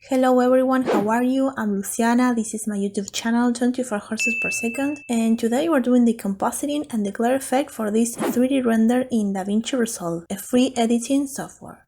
Hello everyone, how are you? I'm Luciana, this is my YouTube channel 24 horses per second, and today we're doing the compositing and the glare effect for this 3D render in DaVinci Resolve, a free editing software.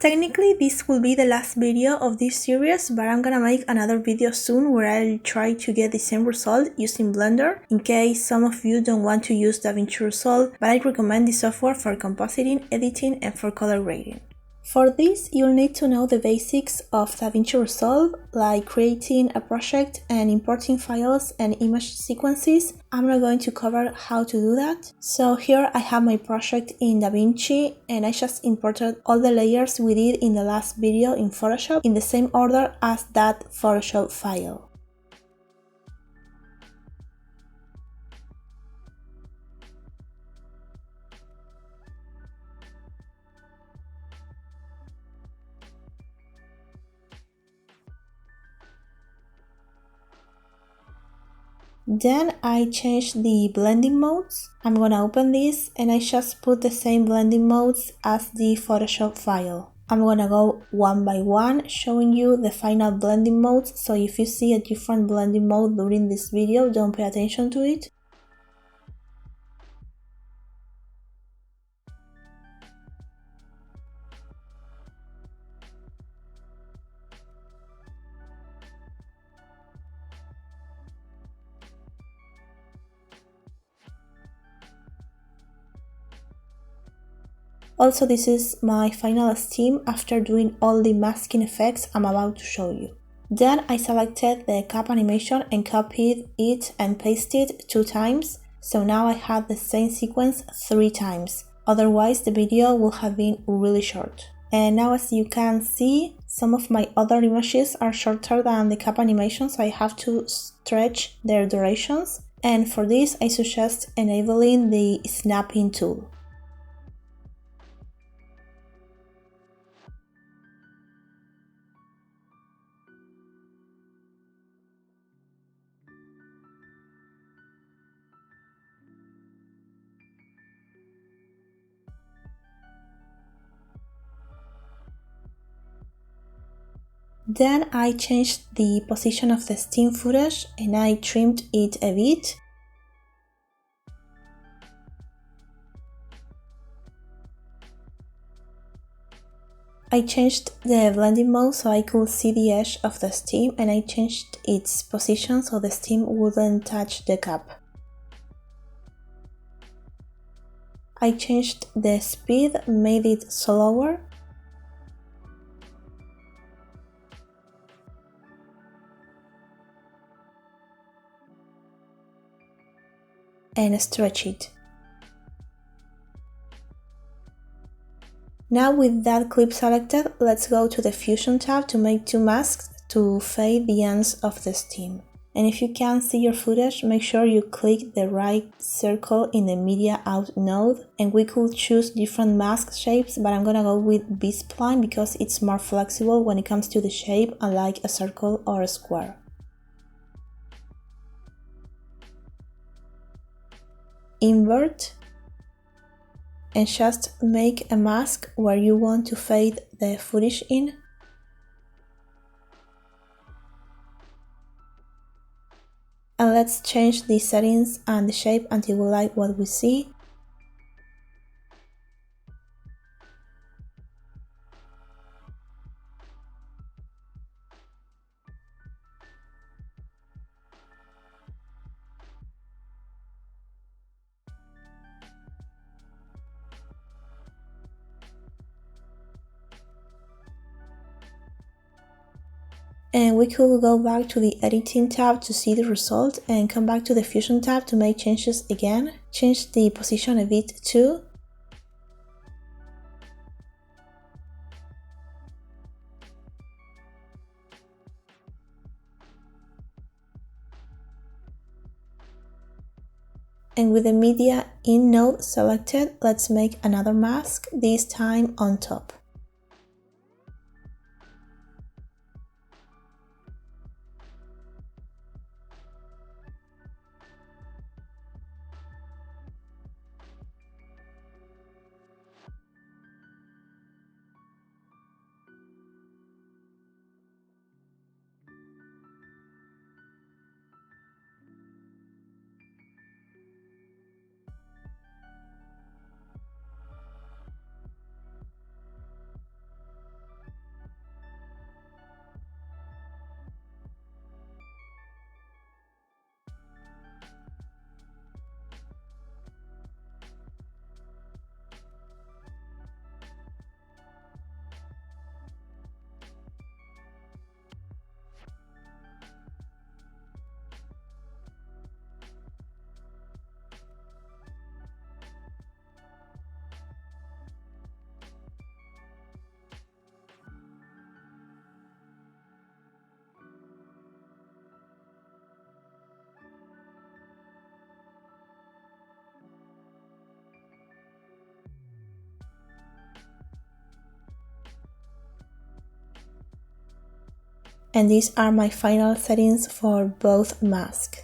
Technically, this will be the last video of this series, but I'm gonna make another video soon where I'll try to get the same result using Blender, in case some of you don't want to use DaVinci Resolve, but I recommend this software for compositing, editing, and for color grading. For this, you'll need to know the basics of DaVinci Resolve, like creating a project and importing files and image sequences. I'm not going to cover how to do that. So here I have my project in DaVinci and I just imported all the layers we did in the last video in Photoshop in the same order as that Photoshop file. Then I changed the blending modes. I'm gonna open this and I just put the same blending modes as the Photoshop file. I'm gonna go one by one showing you the final blending modes, so if you see a different blending mode during this video, don't pay attention to it. Also, this is my final steam after doing all the masking effects I'm about to show you. Then I selected the cap animation and copied it and pasted it 2 times, so now I have the same sequence 3 times, otherwise the video would have been really short. And now, as you can see, some of my other images are shorter than the cap animation, so I have to stretch their durations, and for this I suggest enabling the snapping tool. Then I changed the position of the steam footage and I trimmed it a bit. I changed the blending mode so I could see the edge of the steam, and I changed its position so the steam wouldn't touch the cap. I changed the speed, made it slower. And stretch it. Now with that clip selected, let's go to the Fusion tab to make 2 masks to fade the ends of the steam. And if you can't see your footage, make sure you click the right circle in the Media Out node, and we could choose different mask shapes, but I'm gonna go with B-spline because it's more flexible when it comes to the shape, unlike a circle or a square. Invert and just make a mask where you want to fade the footage in. And let's change the settings and the shape until we like what we see. And we could go back to the editing tab to see the result and come back to the Fusion tab to make changes again. Change the position a bit too. And with the Media In node selected, let's make another mask, this time on top. And these are my final settings for both masks.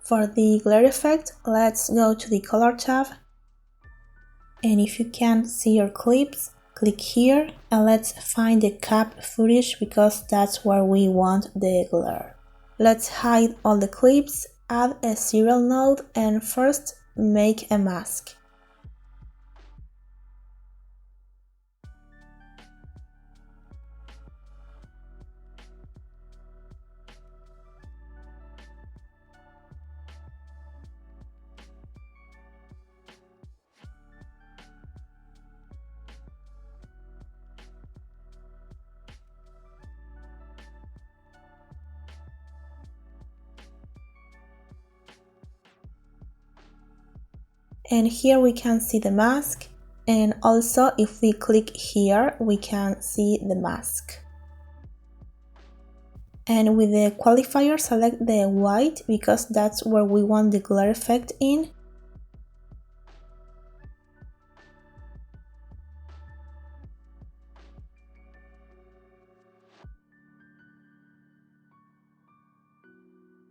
For the glare effect, let's go to the color tab, and if you can't see your clips, click here and let's find the cap footage because that's where we want the glare. Let's hide all the clips, add a serial node, and first make a mask. And here we can see the mask, and also if we click here we can see the mask. And with the qualifier, select the white because that's where we want the glare effect in.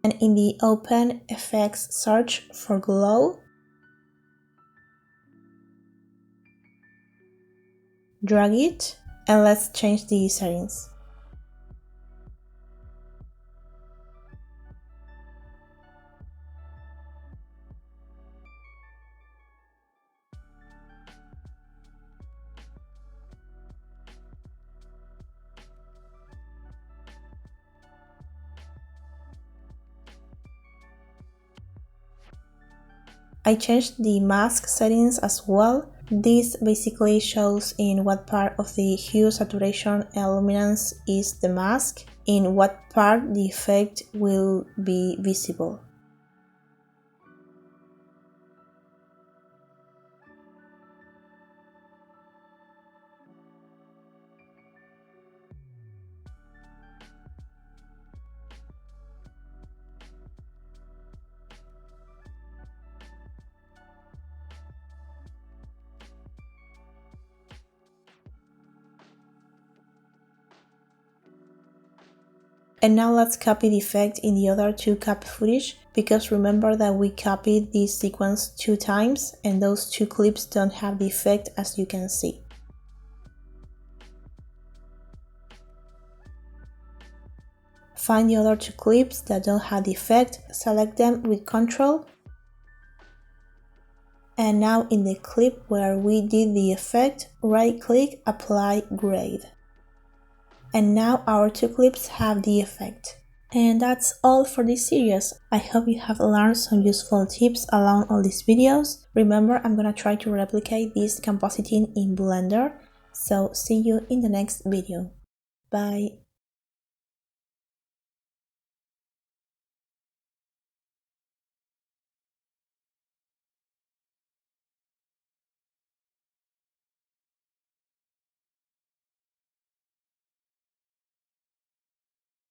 And in the Open Effects, search for glow. Drag it, and let's change the settings. I changed the mask settings as well. This basically shows in what part of the hue, saturation, and luminance is the mask, in what part the effect will be visible. And now let's copy the effect in the other two cap footage, because remember that we copied this sequence 2 times and those 2 clips don't have the effect, as you can see. Find the other 2 clips that don't have the effect, select them with Ctrl, and now in the clip where we did the effect, right click, apply grade. And now our 2 clips have the effect. And that's all for this series. I hope you have learned some useful tips along all these videos. Remember, I'm gonna try to replicate this compositing in Blender. So see you in the next video. Bye!